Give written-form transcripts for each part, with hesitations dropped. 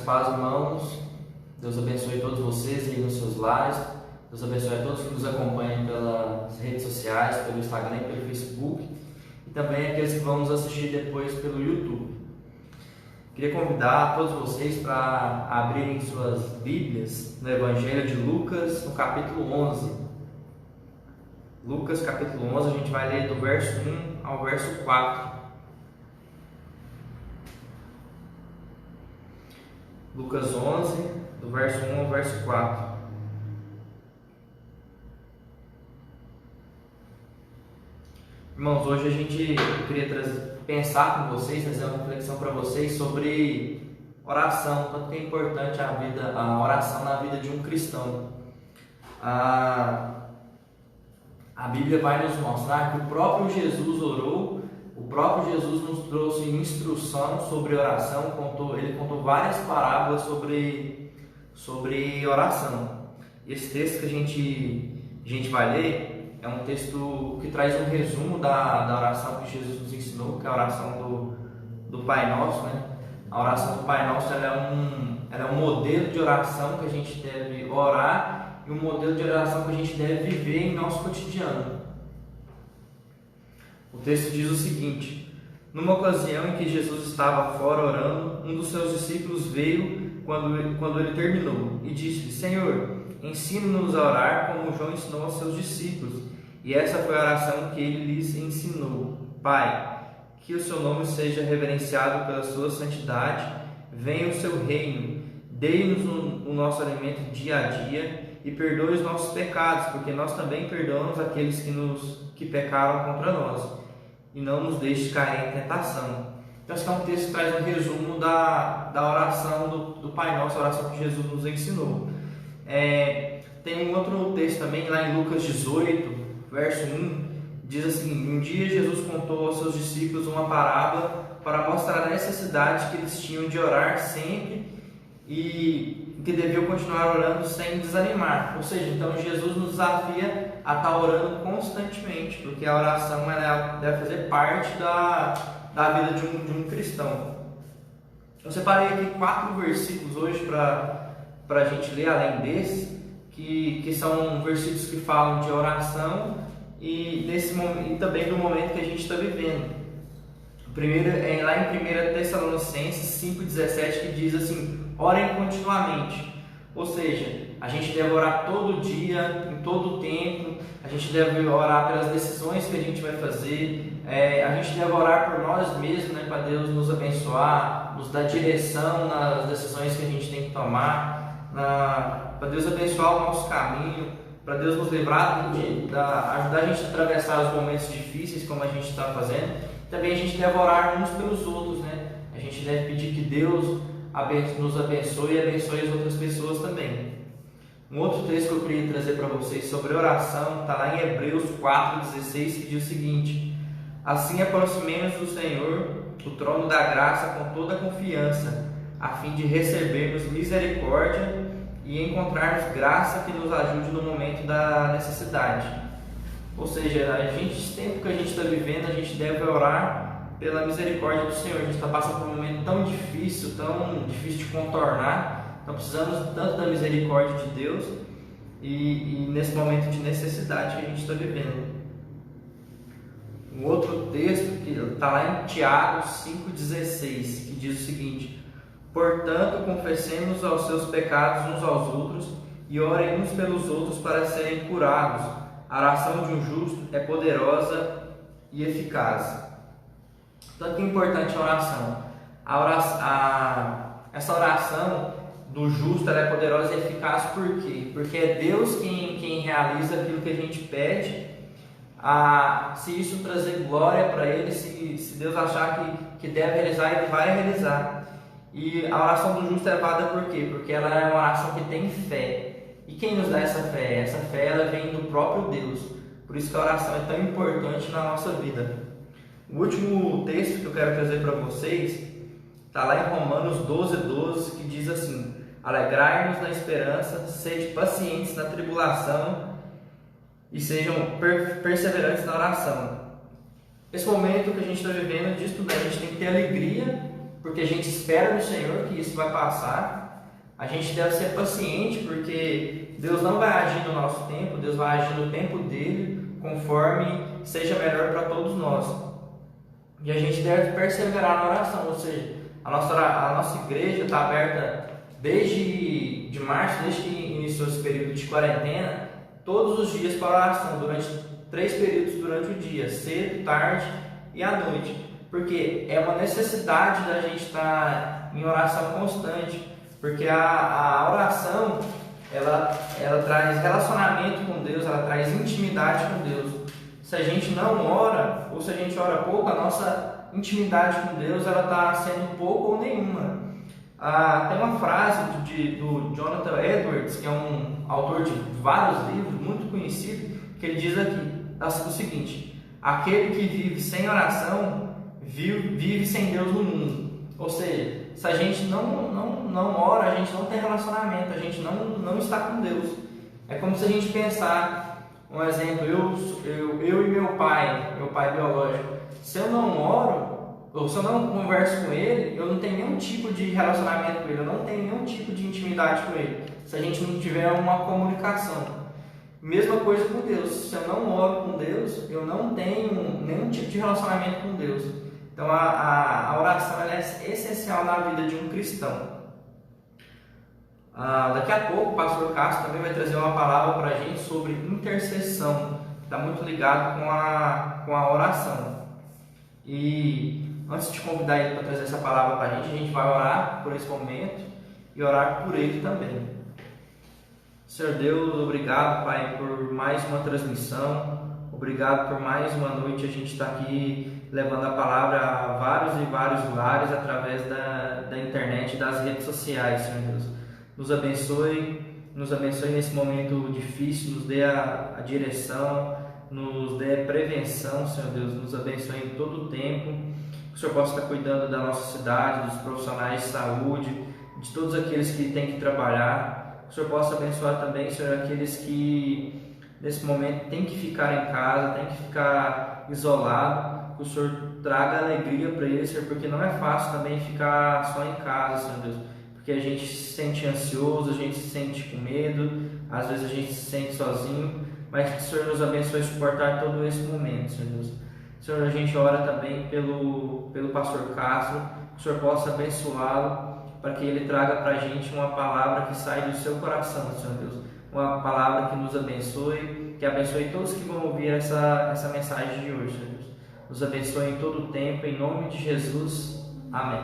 paz, irmãos. Deus abençoe todos vocês aí nos seus lares. Deus abençoe a todos que nos acompanham pelas redes sociais, pelo Instagram e pelo Facebook. E também aqueles que vão nos assistir depois pelo YouTube. Queria convidar todos vocês para abrirem suas Bíblias no Evangelho de Lucas, no capítulo 11. Lucas, capítulo 11, a gente vai ler do verso 1 ao verso 4. Lucas 11, do verso 1 ao verso 4. Irmãos, hoje eu queria pensar com vocês, trazer uma reflexão para vocês sobre oração, quanto que é importante a oração na vida de um cristão. A Bíblia vai nos mostrar que o próprio Jesus orou, o próprio Jesus nos trouxe instrução sobre oração, ele contou várias parábolas sobre oração. Esse texto que a gente vai ler é um texto que traz um resumo da oração que Jesus nos ensinou, que é a oração do Pai Nosso, né? A oração do Pai Nosso ela é um modelo de oração que a gente deve orar e um modelo de oração que a gente deve viver em nosso cotidiano. O texto diz o seguinte: numa ocasião em que Jesus estava fora orando, um dos seus discípulos veio quando ele terminou e disse-lhe: Senhor, ensina-nos a orar como João ensinou aos seus discípulos. E essa foi a oração que ele lhes ensinou: Pai, que o seu nome seja reverenciado pela sua santidade, venha o seu reino, dê-nos o nosso alimento dia a dia e perdoe os nossos pecados, porque nós também perdoamos aqueles que pecaram contra nós, e não nos deixe cair em tentação. Então esse é um texto que traz um resumo da oração do Pai Nosso, a oração que Jesus nos ensinou. Tem um outro texto também, lá em Lucas 18, verso 1, diz assim: um dia Jesus contou aos seus discípulos uma parábola para mostrar a necessidade que eles tinham de orar sempre e que deviam continuar orando sem desanimar. Ou seja, então Jesus nos desafia a estar orando constantemente, porque a oração ela deve fazer parte da vida de um cristão. Eu separei aqui 4 versículos hoje para a gente ler, além desse, que são versículos que falam de oração e também do momento que a gente está vivendo. O primeiro é lá em 1 Tessalonicenses 5,17, que diz assim: orem continuamente. Ou seja, a gente deve orar todo dia, em todo o tempo. A gente deve orar pelas decisões que a gente vai fazer. A gente deve orar por nós mesmos, né, para Deus nos abençoar, nos dar direção nas decisões que a gente tem que tomar, para Deus abençoar o nosso caminho, para Deus nos livrar, ajudar a gente a atravessar os momentos difíceis, como a gente está fazendo. Também a gente deve orar uns pelos outros, né? A gente deve pedir que Deus nos abençoe e abençoe as outras pessoas também. Um outro texto que eu queria trazer para vocês sobre oração está lá em Hebreus 4,16, que diz o seguinte: assim aproximemos do Senhor, o trono da graça, com toda a confiança, a fim de recebermos misericórdia e encontrarmos graça que nos ajude no momento da necessidade. Ou seja, esse tempo que a gente está vivendo, a gente deve orar pela misericórdia do Senhor. A gente está passando por um momento tão difícil de contornar, então precisamos tanto da misericórdia de Deus e nesse momento de necessidade que a gente está vivendo. Um outro texto que está lá em Tiago 5,16, que diz o seguinte: portanto, confessemos aos seus pecados uns aos outros e orem uns pelos outros para serem curados. A oração de um justo é poderosa e eficaz. Tanto que é importante a oração. Essa oração do justo ela é poderosa e eficaz por quê? Porque é Deus quem realiza aquilo que a gente pede. Se isso trazer glória para Ele, se Deus achar que deve realizar, Ele vai realizar. E a oração do justo é válida por quê? Porque ela é uma oração que tem fé. E quem nos dá essa fé? Essa fé ela vem do próprio Deus. Por isso que a oração é tão importante na nossa vida. O último texto que eu quero trazer para vocês está lá em Romanos 12,12, que diz assim: alegrai-nos na esperança, sede pacientes na tribulação e sejam perseverantes na oração. Esse momento que a gente está vivendo de estudar, a gente tem que ter alegria porque a gente espera no Senhor que isso vai passar. A gente deve ser paciente, porque Deus não vai agir no nosso tempo, Deus vai agir no tempo dele, conforme seja melhor para todos nós. E a gente deve perseverar na oração, ou seja, a nossa igreja está aberta desde março, desde que iniciou esse período de quarentena, todos os dias para oração, durante 3 períodos durante o dia, cedo, tarde e à noite, porque é uma necessidade da gente estar em oração constante, porque a oração ela traz relacionamento com Deus, ela traz intimidade com Deus. Se a gente não ora, ou se a gente ora pouco, a nossa intimidade com Deus ela está sendo pouco ou nenhuma. Tem uma frase do Jonathan Edwards, que é um autor de vários livros, muito conhecido, que ele diz aqui o seguinte: aquele que vive sem oração vive sem Deus no mundo. Ou seja, se a gente não ora, a gente não tem relacionamento, a gente não está com Deus. É como se a gente pensar, um exemplo, eu e meu pai biológico, se eu não oro, ou se eu não converso com ele, eu não tenho nenhum tipo de relacionamento com ele, eu não tenho nenhum tipo de intimidade com ele, se a gente não tiver uma comunicação. Mesma coisa com Deus, se eu não oro com Deus, eu não tenho nenhum tipo de relacionamento com Deus. Então a oração ela é essencial na vida de um cristão. Daqui a pouco o pastor Castro também vai trazer uma palavra para a gente sobre intercessão, que está muito ligado com a oração. E antes de convidar ele para trazer essa palavra para a gente vai orar por esse momento e orar por ele também. Senhor Deus, obrigado, Pai, por mais uma transmissão, obrigado por mais uma noite a gente está aqui levando a palavra a vários e vários lugares através da internet e das redes sociais, Senhor Deus. Nos abençoe nesse momento difícil, nos dê a direção, nos dê prevenção, Senhor Deus, nos abençoe em todo o tempo, que o Senhor possa estar cuidando da nossa cidade, dos profissionais de saúde, de todos aqueles que têm que trabalhar, que o Senhor possa abençoar também, Senhor, aqueles que nesse momento têm que ficar em casa, têm que ficar isolado, que o Senhor traga alegria para eles, Senhor, porque não é fácil também ficar só em casa, Senhor Deus, porque a gente se sente ansioso, a gente se sente com medo, às vezes a gente se sente sozinho, mas que o Senhor nos abençoe a suportar todo esse momento, Senhor Deus. Senhor, a gente ora também pelo pastor Castro, que o Senhor possa abençoá-lo, para que ele traga para a gente uma palavra que sai do seu coração, Senhor Deus. Uma palavra que nos abençoe, que abençoe todos que vão ouvir essa mensagem de hoje, Senhor Deus. Nos abençoe em todo o tempo, em nome de Jesus. Amém.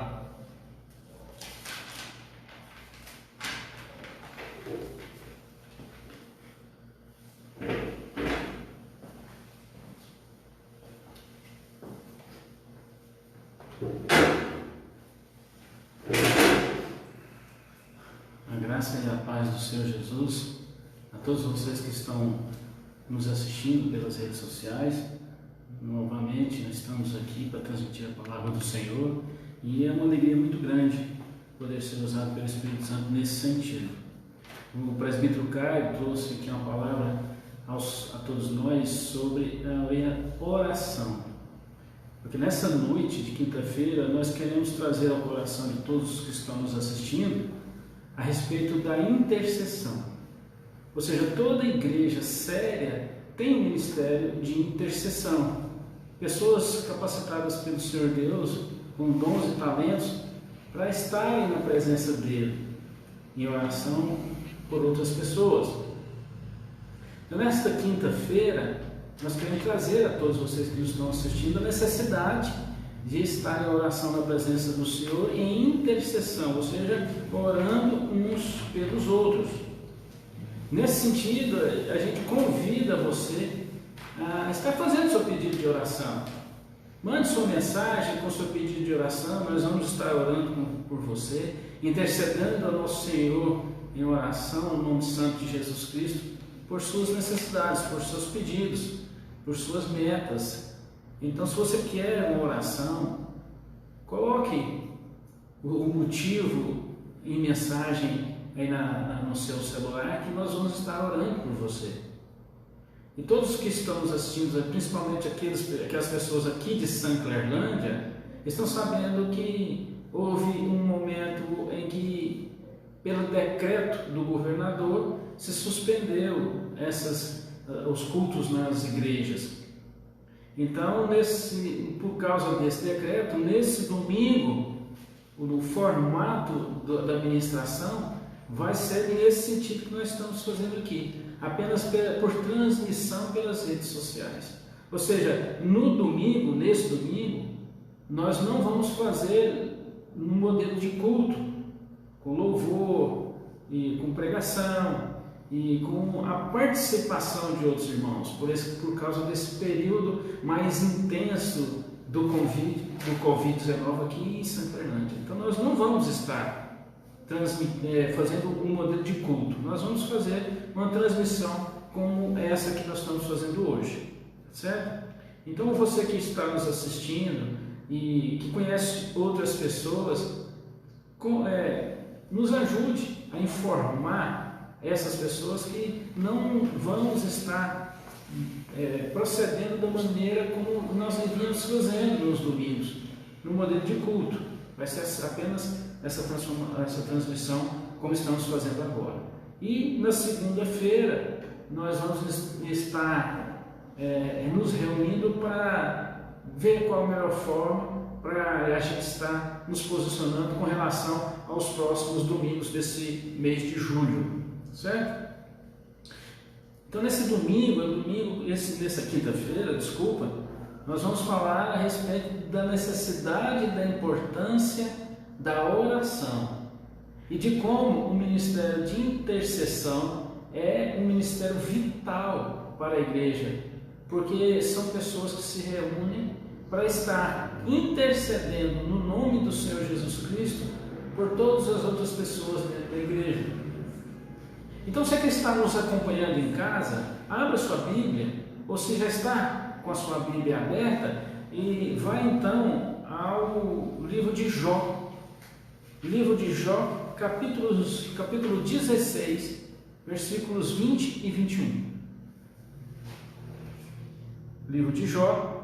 A graça e a paz do Senhor Jesus a todos vocês que estão nos assistindo pelas redes sociais. Novamente nós estamos aqui para transmitir a palavra do Senhor e é uma alegria muito grande poder ser usado pelo Espírito Santo nesse sentido. O presbítero Caio trouxe aqui uma palavra a todos nós sobre a oração, porque nessa noite de quinta-feira nós queremos trazer ao coração de todos que estão nos assistindo a respeito da intercessão. Ou seja, toda igreja séria tem um ministério de intercessão. Pessoas capacitadas pelo Senhor Deus, com dons e talentos, para estarem na presença dEle, em oração por outras pessoas. Então, nesta quinta-feira, nós queremos trazer a todos vocês que nos estão assistindo a necessidade de estar em oração na presença do Senhor em intercessão, ou seja, orando uns pelos outros. Nesse sentido, a gente convida você a estar fazendo seu pedido de oração. Mande sua mensagem com seu pedido de oração, nós vamos estar orando por você, intercedendo ao nosso Senhor em oração, no nome santo de Jesus Cristo, por suas necessidades, por seus pedidos, por suas metas. Então, se você quer uma oração, coloque o motivo em mensagem aí no seu celular, que nós vamos estar orando por você. E todos que estão nos assistindo, principalmente aquelas pessoas aqui de Santa Clerlândia, estão sabendo que houve um momento em que, pelo decreto do governador, se suspendeu os cultos nas igrejas. Então, por causa desse decreto, nesse domingo, o formato da ministração vai ser nesse sentido que nós estamos fazendo aqui, apenas por transmissão pelas redes sociais. Ou seja, nesse domingo, nós não vamos fazer um modelo de culto, com louvor, e com pregação, e com a participação de outros irmãos, por causa desse período mais intenso do Covid-19 aqui em Santa Fernanda. Então nós não vamos estar fazendo um modelo de culto, nós vamos fazer uma transmissão como essa que nós estamos fazendo hoje, certo? Então você que está nos assistindo e que conhece outras pessoas, nos ajude a informar essas pessoas que não vamos estar procedendo da maneira como nós vivíamos fazendo nos domingos, no modelo de culto. Vai ser apenas essa transmissão como estamos fazendo agora. E na segunda-feira nós vamos estar nos reunindo para ver qual a melhor forma para a gente estar nos posicionando com relação aos próximos domingos desse mês de julho, certo? Então nessa quinta-feira, nós vamos falar a respeito da necessidade e da importância da oração e de como o ministério de intercessão é um ministério vital para a igreja, porque são pessoas que se reúnem para estar intercedendo no nome do Senhor Jesus Cristo por todas as outras pessoas dentro da igreja. Então, você que está nos acompanhando em casa, abra sua Bíblia, ou se já está com a sua Bíblia aberta, e vai então ao livro de Jó. Livro de Jó, capítulo 16, versículos 20 e 21. Livro de Jó,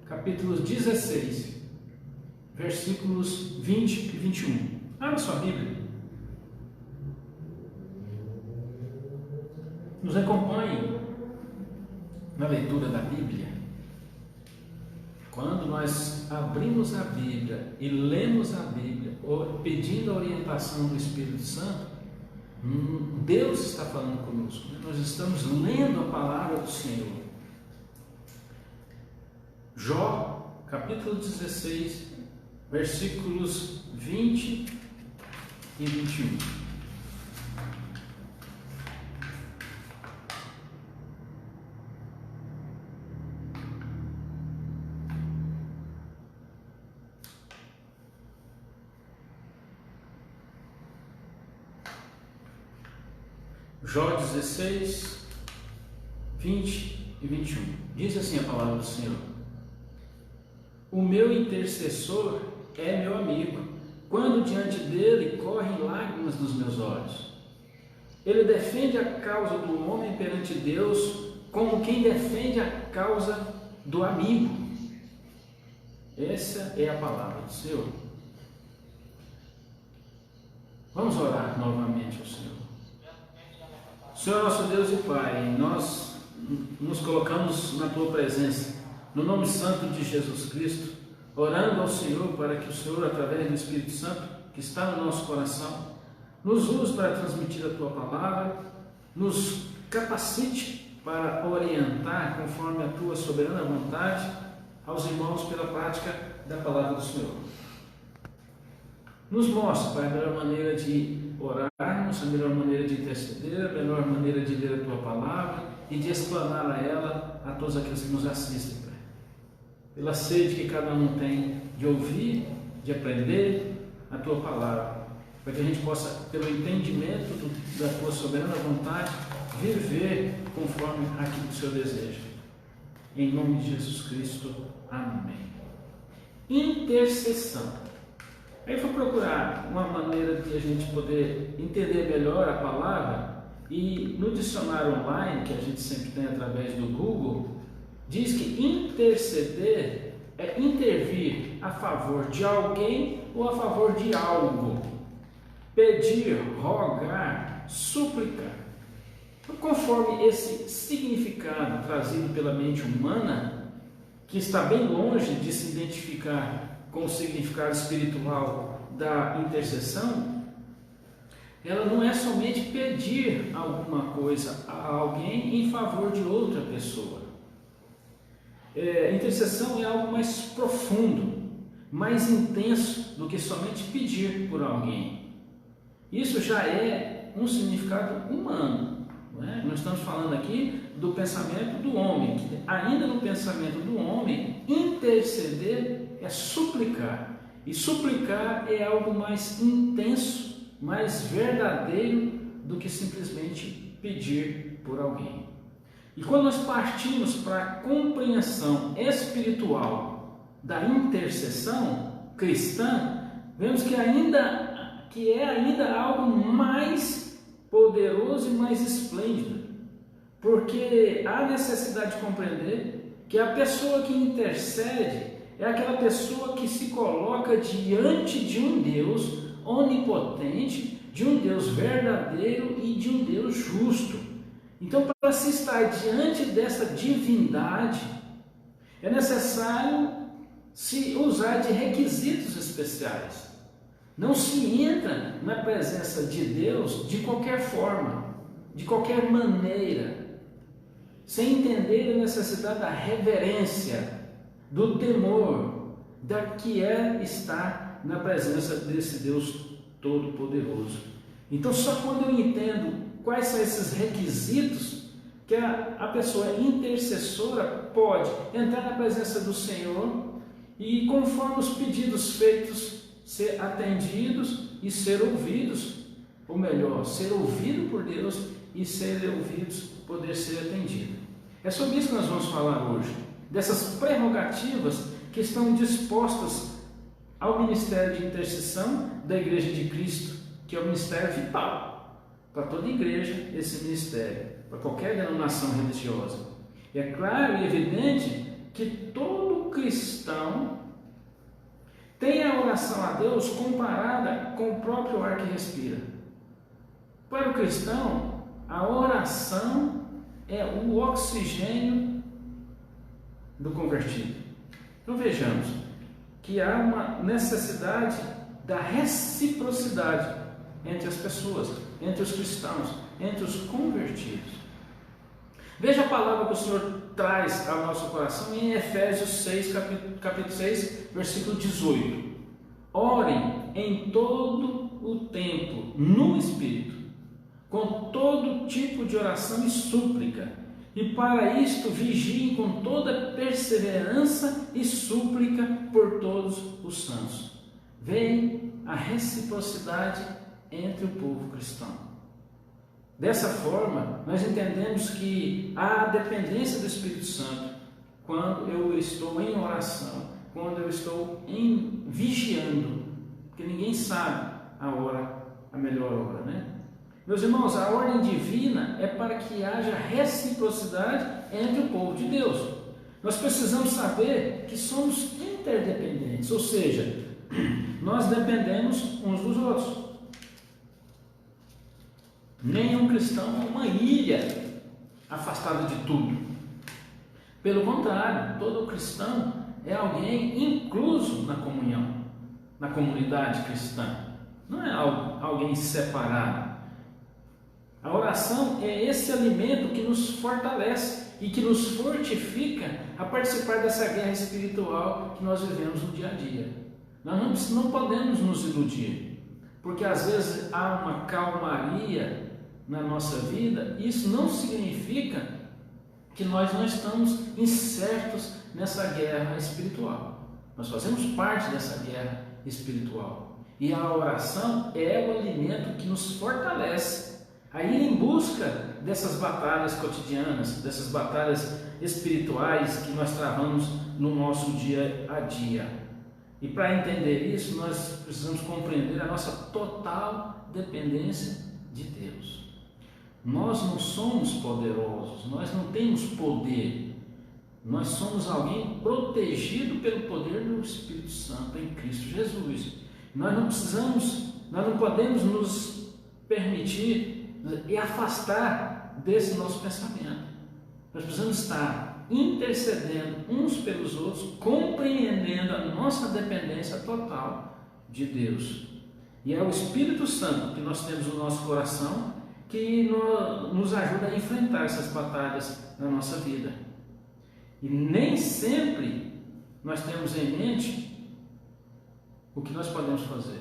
capítulo 16, versículos 20 e 21. Abra sua Bíblia. Nos acompanhe na leitura da Bíblia. Quando nós abrimos a Bíblia e lemos a Bíblia, pedindo a orientação do Espírito Santo, Deus está falando conosco. Nós estamos lendo a palavra do Senhor. Jó, capítulo 16, versículos 20 e 21. Jó 16, 20 e 21. Diz assim a palavra do Senhor: o meu intercessor é meu amigo, quando diante dele correm lágrimas dos meus olhos. Ele defende a causa do homem perante Deus, como quem defende a causa do amigo. Essa é a palavra do Senhor. Vamos orar novamente ao Senhor. Senhor nosso Deus e Pai, nós nos colocamos na Tua presença, no nome santo de Jesus Cristo, orando ao Senhor para que o Senhor, através do Espírito Santo, que está no nosso coração, nos use para transmitir a Tua palavra, nos capacite para orientar conforme a Tua soberana vontade aos irmãos pela prática da palavra do Senhor. Nos mostre, Pai, a melhor maneira de orarmos, a melhor maneira de interceder, a melhor maneira de ler a Tua palavra e de explanar a ela a todos aqueles que nos assistem, Pai. Pela sede que cada um tem de ouvir, de aprender a Tua palavra, para que a gente possa, pelo entendimento da Tua soberana vontade, viver conforme aquilo que o Senhor deseja. Em nome de Jesus Cristo. Amém. Intercessão. Aí fui procurar uma maneira de a gente poder entender melhor a palavra, e no dicionário online, que a gente sempre tem através do Google, diz que interceder é intervir a favor de alguém ou a favor de algo. Pedir, rogar, suplicar. Conforme esse significado trazido pela mente humana, que está bem longe de se identificar com o significado espiritual da intercessão, ela não é somente pedir alguma coisa a alguém em favor de outra pessoa. Intercessão é algo mais profundo, mais intenso do que somente pedir por alguém. Isso já é um significado humano, não é? Nós estamos falando aqui do pensamento do homem, que ainda no pensamento do homem, interceder é suplicar. E suplicar é algo mais intenso, mais verdadeiro do que simplesmente pedir por alguém. E quando nós partimos para a compreensão espiritual da intercessão cristã, vemos que é ainda algo mais poderoso e mais esplêndido, porque há necessidade de compreender que a pessoa que intercede é aquela pessoa que se coloca diante de um Deus onipotente, de um Deus verdadeiro e de um Deus justo. Então, para se estar diante dessa divindade, é necessário se usar de requisitos especiais. Não se entra na presença de Deus de qualquer forma, de qualquer maneira, sem entender a necessidade da reverência, do temor, da que é estar na presença desse Deus Todo-Poderoso. Então, só quando eu entendo quais são esses requisitos que a pessoa intercessora pode entrar na presença do Senhor e, conforme os pedidos feitos, ser atendidos e ser ouvidos, ou melhor, ser ouvido por Deus e ser ouvidos, poder ser atendido. É sobre isso que nós vamos falar hoje, dessas prerrogativas que estão dispostas ao ministério de intercessão da Igreja de Cristo, que é o ministério vital para toda igreja, esse ministério, para qualquer denominação religiosa. E é claro e evidente que todo cristão tem a oração a Deus comparada com o próprio ar que respira. Para o cristão, a oração é o oxigênio do convertido. Então vejamos que há uma necessidade da reciprocidade entre as pessoas, entre os cristãos, entre os convertidos. Veja a palavra que o Senhor traz ao nosso coração em Efésios 6, capítulo 6, versículo 18. Orem em todo o tempo, no Espírito, com todo tipo de oração e súplica, e para isto vigiem com toda perseverança e súplica por todos os santos. Vem a reciprocidade entre o povo cristão. Dessa forma, nós entendemos que há a dependência do Espírito Santo quando eu estou em oração, quando eu estou vigiando, porque ninguém sabe a melhor hora, né? Meus irmãos, a ordem divina é para que haja reciprocidade entre o povo de Deus. Nós precisamos saber que somos interdependentes, ou seja, nós dependemos uns dos outros. Nenhum cristão é uma ilha afastada de tudo. Pelo contrário, todo cristão é alguém incluso na comunhão, na comunidade cristã. Não é alguém separado. A oração é esse alimento que nos fortalece e que nos fortifica a participar dessa guerra espiritual que nós vivemos no dia a dia. Nós não podemos nos iludir, porque às vezes há uma calmaria na nossa vida, e isso não significa que nós não estamos incertos nessa guerra espiritual. Nós fazemos parte dessa guerra espiritual. E a oração é o alimento que nos fortalece a ir em busca dessas batalhas cotidianas, dessas batalhas espirituais que nós travamos no nosso dia a dia. E para entender isso, nós precisamos compreender a nossa total dependência de Deus. Nós não somos poderosos, nós não temos poder, Nós somos alguém protegido pelo poder do Espírito Santo em Cristo Jesus. Nós não podemos nos permitir e afastar desse nosso pensamento. Nós precisamos estar intercedendo uns pelos outros, compreendendo a nossa dependência total de Deus. E é o Espírito Santo que nós temos no nosso coração que nos ajuda a enfrentar essas batalhas na nossa vida. E nem sempre nós temos em mente o que nós podemos fazer.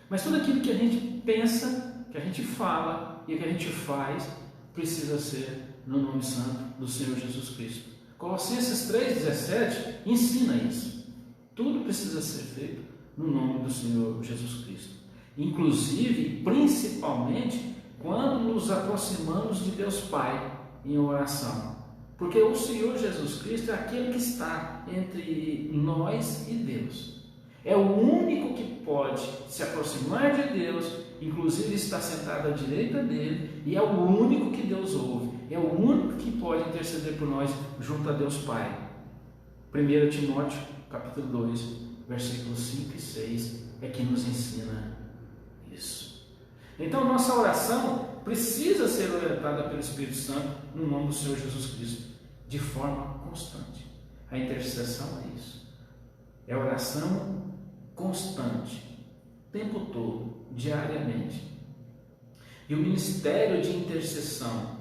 Mas tudo aquilo que a gente pensa, que a gente fala e que a gente faz, precisa ser no nome santo do Senhor Jesus Cristo. Colossenses 3,17 ensina isso. Tudo precisa ser feito no nome do Senhor Jesus Cristo. Inclusive, principalmente, quando nos aproximamos de Deus Pai em oração. Porque o Senhor Jesus Cristo é aquele que está entre nós e Deus. É o único que pode se aproximar de Deus, inclusive está sentado à direita dele, e é o único que Deus ouve. É o único que pode interceder por nós junto a Deus Pai. 1 Timóteo, capítulo 2, versículos 5 e 6, é que nos ensina isso. Então, nossa oração precisa ser orientada pelo Espírito Santo no nome do Senhor Jesus Cristo, de forma constante. A intercessão é isso. É oração constante, o tempo todo, diariamente. E o ministério de intercessão,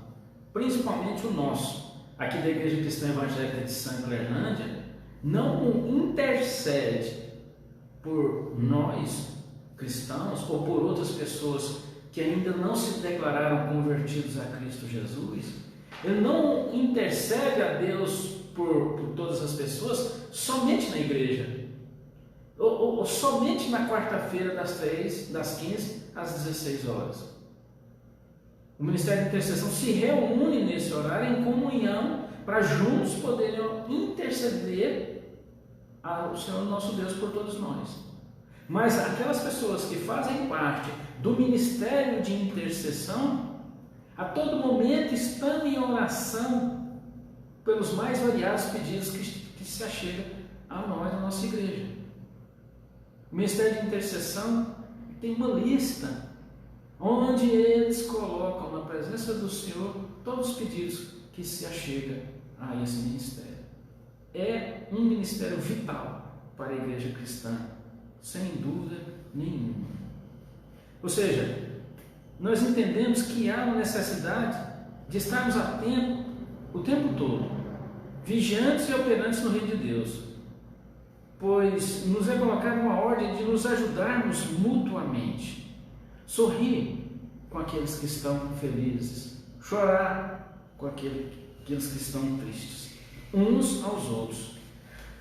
principalmente o nosso, aqui da Igreja Cristã Evangélica de Santa Clerlândia, não intercede por nós, cristãos, ou por outras pessoas que ainda não se declararam convertidos a Cristo Jesus. Ele não intercede a Deus por todas as pessoas somente na igreja, ou somente na quarta-feira das 15 às 16 horas. O Ministério de Intercessão se reúne nesse horário em comunhão para juntos poderem interceder ao Senhor nosso Deus por todos nós. Mas aquelas pessoas que fazem parte do Ministério de Intercessão, a todo momento estão em oração pelos mais variados pedidos que se achegam a nós, a nossa igreja. O Ministério de Intercessão tem uma lista onde eles colocam na presença do Senhor todos os pedidos que se achegam a esse ministério. É um ministério vital para a igreja cristã, sem dúvida nenhuma. Ou seja, nós entendemos que há uma necessidade de estarmos atentos o tempo todo, vigiantes e operantes no reino de Deus, pois nos é colocada uma ordem de nos ajudarmos mutuamente, sorrir com aqueles que estão felizes, chorar com aqueles que estão tristes, uns aos outros.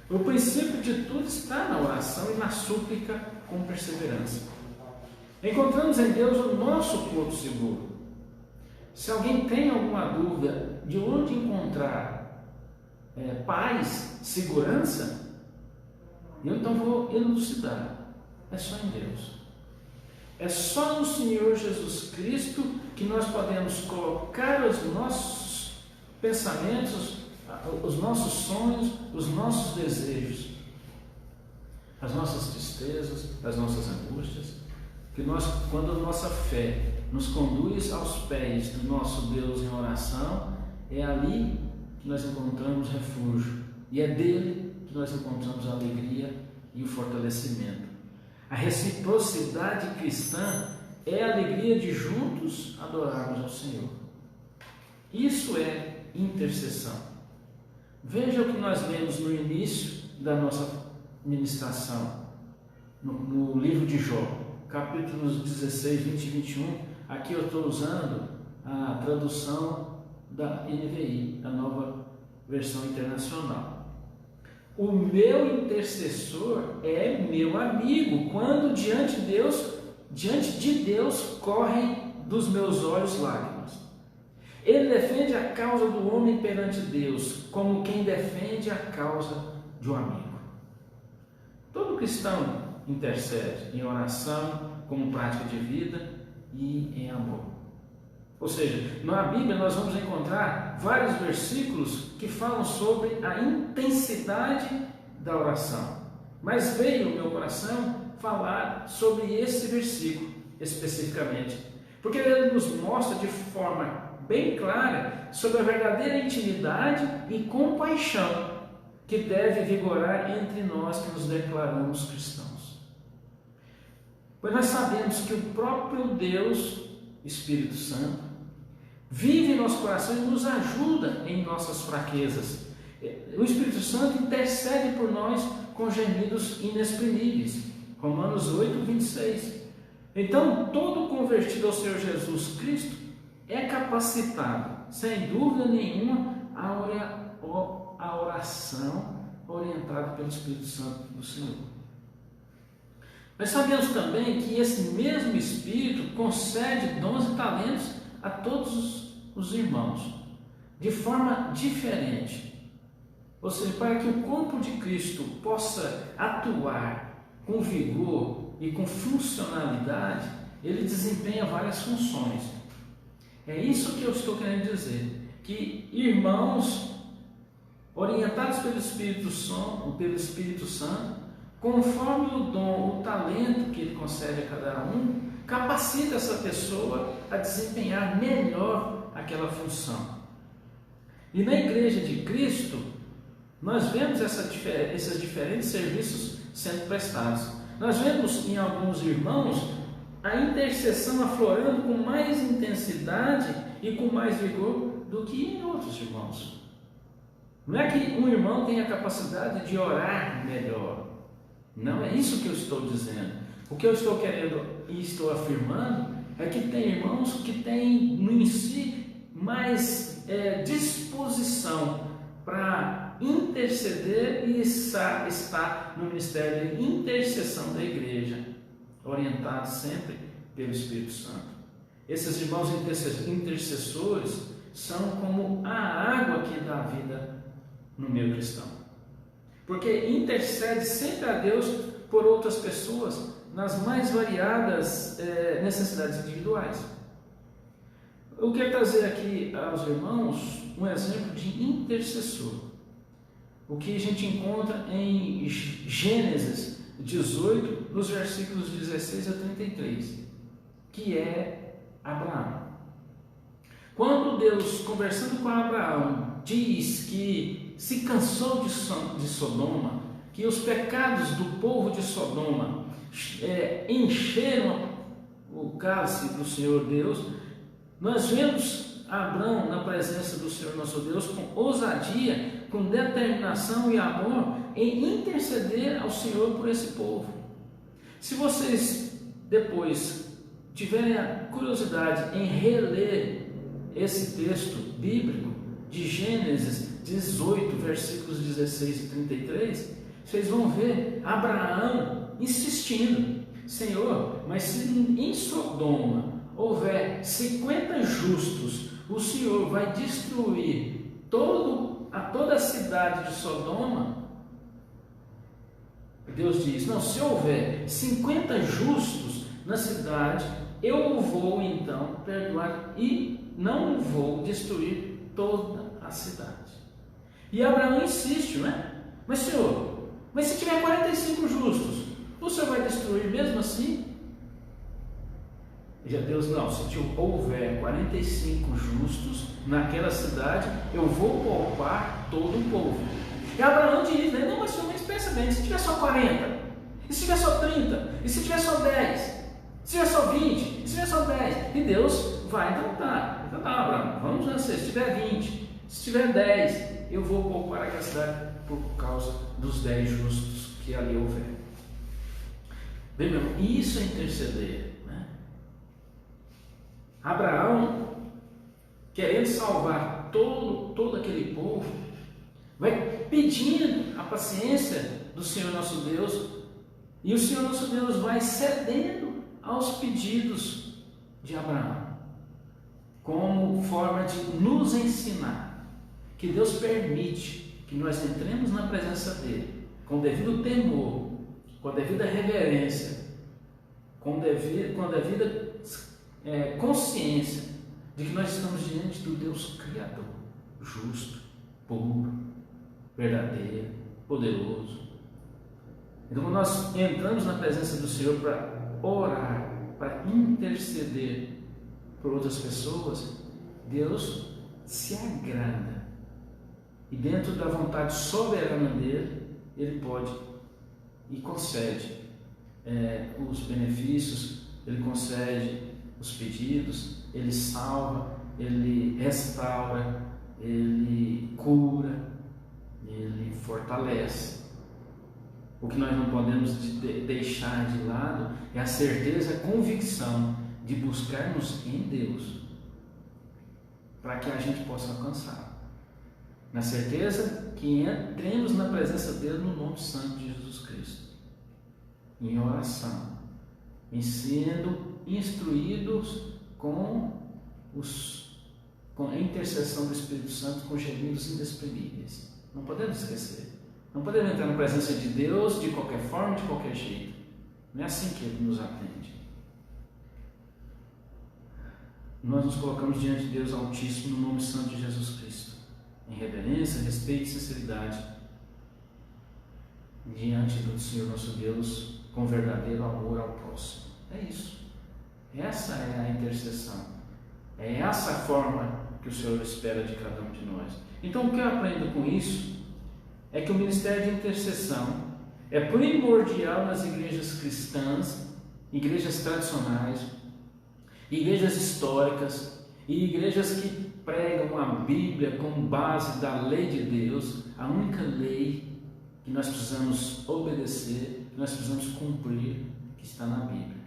O princípio de tudo está na oração e na súplica com perseverança. Encontramos em Deus o nosso porto seguro. Se alguém tem alguma dúvida de onde encontrar paz, segurança, eu então vou elucidar. É só em Deus. É só no Senhor Jesus Cristo que nós podemos colocar os nossos pensamentos, os nossos sonhos, os nossos desejos, as nossas tristezas, as nossas angústias, que nós, quando a nossa fé nos conduz aos pés do nosso Deus em oração, é ali que nós encontramos refúgio, e é dele que nós encontramos a alegria e o fortalecimento. A reciprocidade cristã é a alegria de juntos adorarmos ao Senhor. Isso é intercessão. Veja o que nós lemos no início da nossa ministração, no livro de Jó, capítulos 16, 20 e 21. Aqui eu estou usando a tradução da NVI, a Nova Versão Internacional. O meu intercessor é meu amigo, quando diante de Deus correm dos meus olhos lágrimas. Ele defende a causa do homem perante Deus, como quem defende a causa de um amigo. Todo cristão intercede em oração, como prática de vida e em amor. Ou seja, na Bíblia nós vamos encontrar vários versículos que falam sobre a intensidade da oração, mas veio ao meu coração falar sobre esse versículo especificamente, porque ele nos mostra de forma bem clara sobre a verdadeira intimidade e compaixão que deve vigorar entre nós que nos declaramos cristãos. Pois nós sabemos que o próprio Deus, Espírito Santo, vive em nosso coração e nos ajuda em nossas fraquezas. O Espírito Santo intercede por nós com gemidos inexprimíveis. Romanos 8, 26. Então, todo convertido ao Senhor Jesus Cristo é capacitado, sem dúvida nenhuma, a oração orientada pelo Espírito Santo do Senhor. Nós sabemos também que esse mesmo Espírito concede dons e talentos a todos os irmãos, de forma diferente. Ou seja, para que o corpo de Cristo possa atuar com vigor e com funcionalidade, ele desempenha várias funções. É isso que eu estou querendo dizer, que irmãos orientados pelo Espírito Santo, conforme o dom, o talento que ele concede a cada um, capacita essa pessoa a desempenhar melhor aquela função. E na Igreja de Cristo, nós vemos esses diferentes serviços sendo prestados. Nós vemos em alguns irmãos a intercessão aflorando com mais intensidade e com mais vigor do que em outros irmãos. Não é que um irmão tenha a capacidade de orar melhor. Não é isso que eu estou dizendo. O que eu estou querendo e estou afirmando é que tem irmãos que têm em si mais disposição para interceder e estar no ministério de intercessão da igreja, orientado sempre pelo Espírito Santo. Esses irmãos intercessores são como a água que dá vida no meio cristão, porque intercede sempre a Deus por outras pessoas nas mais variadas necessidades individuais. Eu quero trazer aqui aos irmãos um exemplo de intercessor, o que a gente encontra em Gênesis 18, nos versículos 16 a 33, que é Abraão. Quando Deus, conversando com Abraão, diz que se cansou de Sodoma, que os pecados do povo de Sodoma encheram o cálice do Senhor Deus, nós vemos Abraão na presença do Senhor nosso Deus com ousadia, com determinação e amor em interceder ao Senhor por esse povo. Se vocês depois tiverem a curiosidade em reler esse texto bíblico de Gênesis 18, versículos 16 e 33, vocês vão ver Abraão insistindo: Senhor, mas se em Sodoma houver 50 justos, o Senhor vai destruir toda a cidade de Sodoma? Deus diz: não, se houver 50 justos na cidade, eu vou então perdoar e não vou destruir toda a cidade. E Abraão insiste, né? Mas Senhor, mas se tiver 45 justos, o Senhor vai destruir mesmo assim? E Deus: não, se houver 45 justos naquela cidade, eu vou poupar todo o povo. E Abraão diz, né? Não, mas Senhor, mas pensa bem, se tiver só 40, e se tiver só 30, e se tiver só 10, se tiver só 20, e se tiver só 10, e Deus vai, então tá, Abraão, vamos vencer, se tiver 20, se tiver 10, eu vou poupar aquela cidade por causa dos 10 justos que ali houver. Bem, meu irmão, isso é interceder, né? Abraão, querendo salvar todo aquele povo, vai pedindo a paciência do Senhor nosso Deus, e o Senhor nosso Deus vai cedendo aos pedidos de Abraão, como forma de nos ensinar que Deus permite que nós entremos na presença dele com devido temor, com a devida reverência, com a devida consciência de que nós estamos diante do Deus Criador, justo, puro, verdadeiro, poderoso. Então, quando nós entramos na presença do Senhor para orar, para interceder por outras pessoas, Deus se agrada. E dentro da vontade soberana dele, Ele pode e concede os benefícios, Ele concede os pedidos, Ele salva, Ele restaura, Ele cura, Ele fortalece. O que nós não podemos deixar de lado é a certeza, a convicção de buscarmos em Deus para que a gente possa alcançar. Na certeza que entremos na presença dele no nome santo de Jesus Cristo, em oração, em sendo instruídos com a intercessão do Espírito Santo, com gemidos inexprimíveis. Não podemos esquecer. Não podemos entrar na presença de Deus de qualquer forma, de qualquer jeito. Não é assim que Ele nos atende. Nós nos colocamos diante de Deus Altíssimo no nome santo de Jesus Cristo, em reverência, respeito e sinceridade, diante do Senhor nosso Deus, com verdadeiro amor ao próximo. É isso. Essa é a intercessão. É essa a forma que o Senhor espera de cada um de nós. Então, o que eu aprendo com isso é que o ministério de intercessão é primordial nas igrejas cristãs, igrejas tradicionais, igrejas históricas e igrejas que pregam a Bíblia como base da lei de Deus, a única lei que nós precisamos obedecer, que nós precisamos cumprir, que está na Bíblia.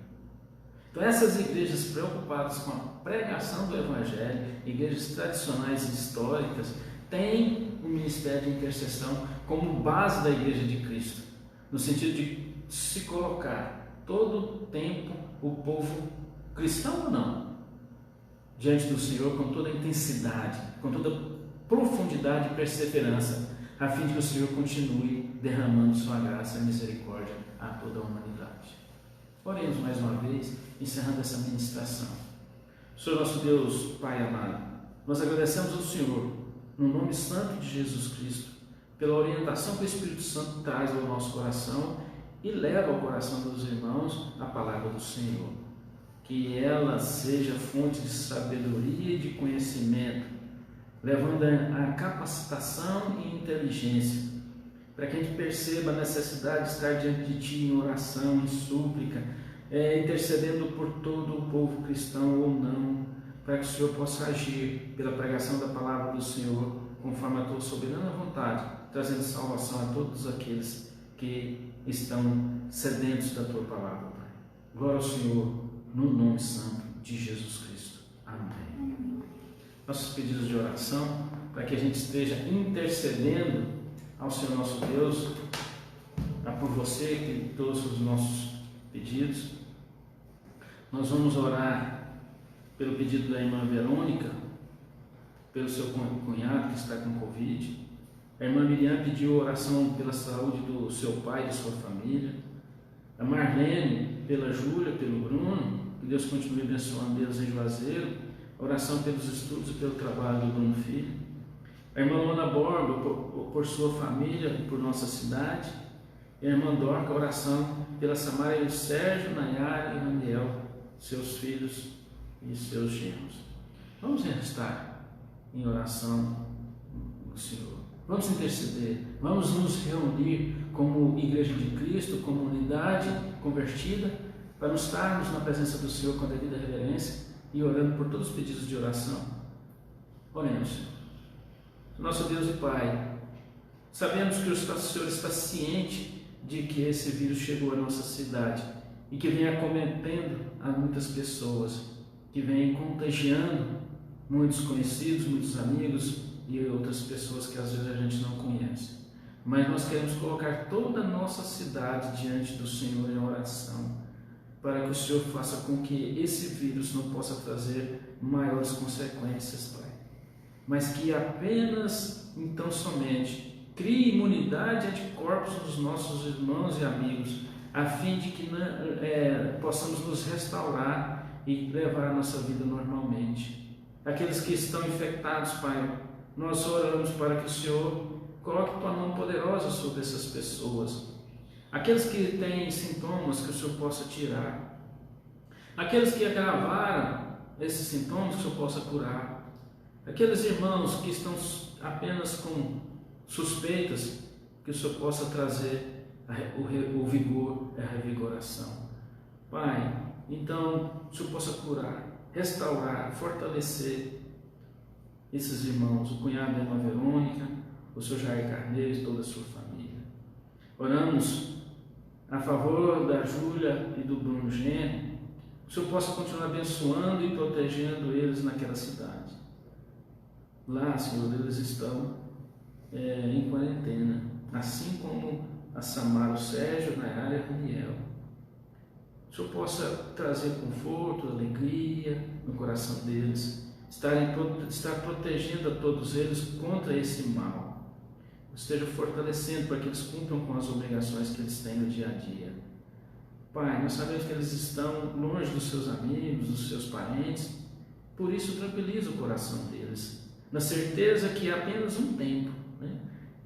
Então, essas igrejas preocupadas com a pregação do Evangelho, igrejas tradicionais e históricas, têm o ministério de intercessão como base da Igreja de Cristo, no sentido de se colocar todo o tempo o povo cristão ou não, diante do Senhor com toda a intensidade, com toda a profundidade e perseverança, a fim de que o Senhor continue derramando sua graça e misericórdia a toda a humanidade. Oremos mais uma vez, encerrando essa ministração. Senhor nosso Deus, Pai amado, nós agradecemos ao Senhor, no nome santo de Jesus Cristo, pela orientação que o Espírito Santo traz ao nosso coração e leva ao coração dos irmãos a palavra do Senhor. Que ela seja fonte de sabedoria e de conhecimento, levando a capacitação e inteligência, para que a gente perceba a necessidade de estar diante de Ti em oração, em súplica, intercedendo por todo o povo cristão ou não, para que o Senhor possa agir pela pregação da palavra do Senhor, conforme a Tua soberana vontade, trazendo salvação a todos aqueles que estão sedentos da Tua palavra, Pai. Glória ao Senhor, no nome santo de Jesus Cristo. Amém. Nossos pedidos de oração, para que a gente esteja intercedendo ao Senhor nosso Deus, por você que trouxe os nossos pedidos. Nós vamos orar pelo pedido da irmã Verônica, pelo seu cunhado que está com Covid. A irmã Miriam pediu oração pela saúde do seu pai e de sua família. A Marlene, pela Júlia, pelo Bruno, que Deus continue abençoando eles em Juazeiro. Oração pelos estudos e pelo trabalho do Bruno Filho. A irmã Lona Borba, por sua família, por nossa cidade. E a irmã Dorca, oração pela Samária e o Sérgio, Nayara e Raniel, seus filhos e seus genros. Vamos estar em oração no Senhor. Vamos interceder, vamos nos reunir como Igreja de Cristo, comunidade convertida, para nos estarmos na presença do Senhor com a devida reverência e orando por todos os pedidos de oração. Oremos, Senhor. Nosso Deus e Pai, sabemos que o Senhor está ciente de que esse vírus chegou à nossa cidade e que vem acometendo a muitas pessoas, que vem contagiando muitos conhecidos, muitos amigos e outras pessoas que às vezes a gente não conhece. Mas nós queremos colocar toda a nossa cidade diante do Senhor em oração, para que o Senhor faça com que esse vírus não possa trazer maiores consequências, Pai. Mas que apenas, então somente, crie imunidade e anticorpos nos nossos irmãos e amigos, a fim de que possamos nos restaurar e levar a nossa vida normalmente. Aqueles que estão infectados, Pai, nós oramos para que o Senhor coloque tua mão poderosa sobre essas pessoas. Aqueles que têm sintomas, que o Senhor possa tirar. Aqueles que agravaram esses sintomas, que o Senhor possa curar. Aqueles irmãos que estão apenas com suspeitas, que o Senhor possa trazer o vigor, a revigoração. Pai, então, o Senhor possa curar, restaurar, fortalecer esses irmãos, o cunhado da irmã Verônica, o Sr. Jair Carneiro e toda a sua família. Oramos a favor da Júlia e do Bruno Genro, que o Senhor possa continuar abençoando e protegendo eles naquela cidade. Lá, Senhor, eles estão em quarentena, assim como a Samara, o Sérgio, a Nayara e a Daniel. O Senhor possa trazer conforto, alegria no coração deles, estar protegendo a todos eles contra esse mal. Esteja fortalecendo para que eles cumpram com as obrigações que eles têm no dia a dia. Pai, nós sabemos que eles estão longe dos seus amigos, dos seus parentes, por isso tranquiliza o coração deles, na certeza que é apenas um tempo, né?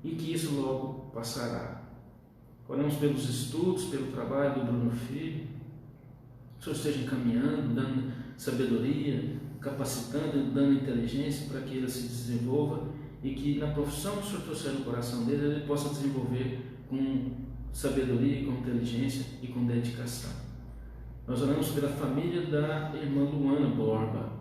E que isso logo passará. Oramos pelos estudos, pelo trabalho do Bruno Filho. O Senhor esteja encaminhando, dando sabedoria, capacitando, dando inteligência para que ele se desenvolva e que na profissão que o Senhor trouxer no coração dele, ele possa desenvolver com sabedoria, com inteligência e com dedicação. Nós oramos pela família da irmã Luana Borba,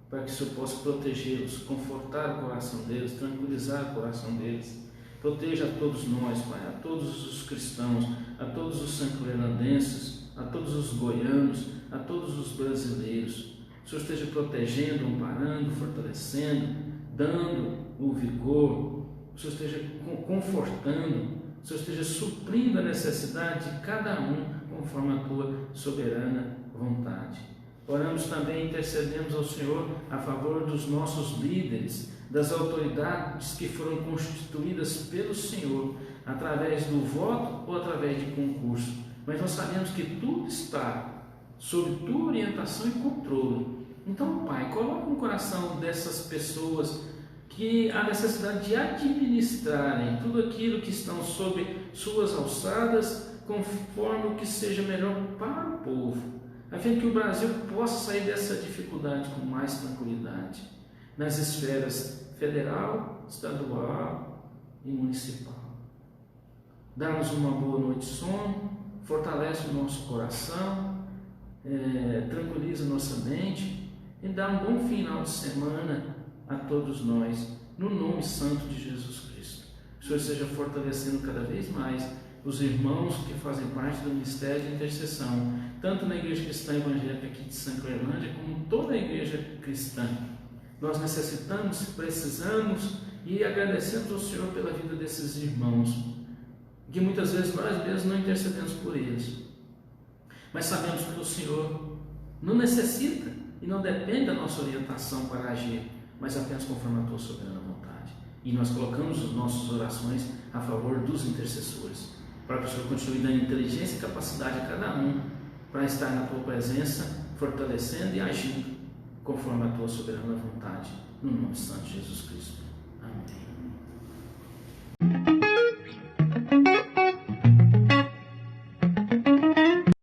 para que o Senhor possa protegê-los, confortar o coração deles, tranquilizar o coração deles. Proteja a todos nós, Pai, a todos os cristãos, a todos os sancoelandenses, a todos os goianos, a todos os brasileiros. O Senhor esteja protegendo, amparando, fortalecendo, dando o vigor. O Senhor esteja confortando, o Senhor esteja suprindo a necessidade de cada um conforme a tua soberana vontade. Oramos também, intercedemos ao Senhor a favor dos nossos líderes, das autoridades que foram constituídas pelo Senhor, através do voto ou através de concurso. Mas nós sabemos que tudo está sob tua orientação e controle. Então, Pai, coloca no coração dessas pessoas que há necessidade de administrarem tudo aquilo que estão sob suas alçadas, conforme o que seja melhor para o povo, a fim de que o Brasil possa sair dessa dificuldade com mais tranquilidade, nas esferas federal, estadual e municipal. Dá-nos uma boa noite de sono, fortalece o nosso coração, tranquiliza nossa mente e dá um bom final de semana a todos nós, no nome santo de Jesus Cristo. O Senhor esteja fortalecendo cada vez mais os irmãos que fazem parte do ministério de intercessão, tanto na Igreja Cristã Evangélica aqui de Sancoelândia, como toda a Igreja Cristã. Nós necessitamos, precisamos e agradecemos ao Senhor pela vida desses irmãos, que muitas vezes nós mesmos não intercedemos por eles, mas sabemos que o Senhor não necessita e não depende da nossa orientação para agir, mas apenas conforme a tua soberana vontade. E nós colocamos as nossas orações a favor dos intercessores, para que o Senhor continue dando inteligência e capacidade a cada um para estar na tua presença, fortalecendo e agindo conforme a tua soberana vontade, no nome santo de Jesus Cristo. Amém.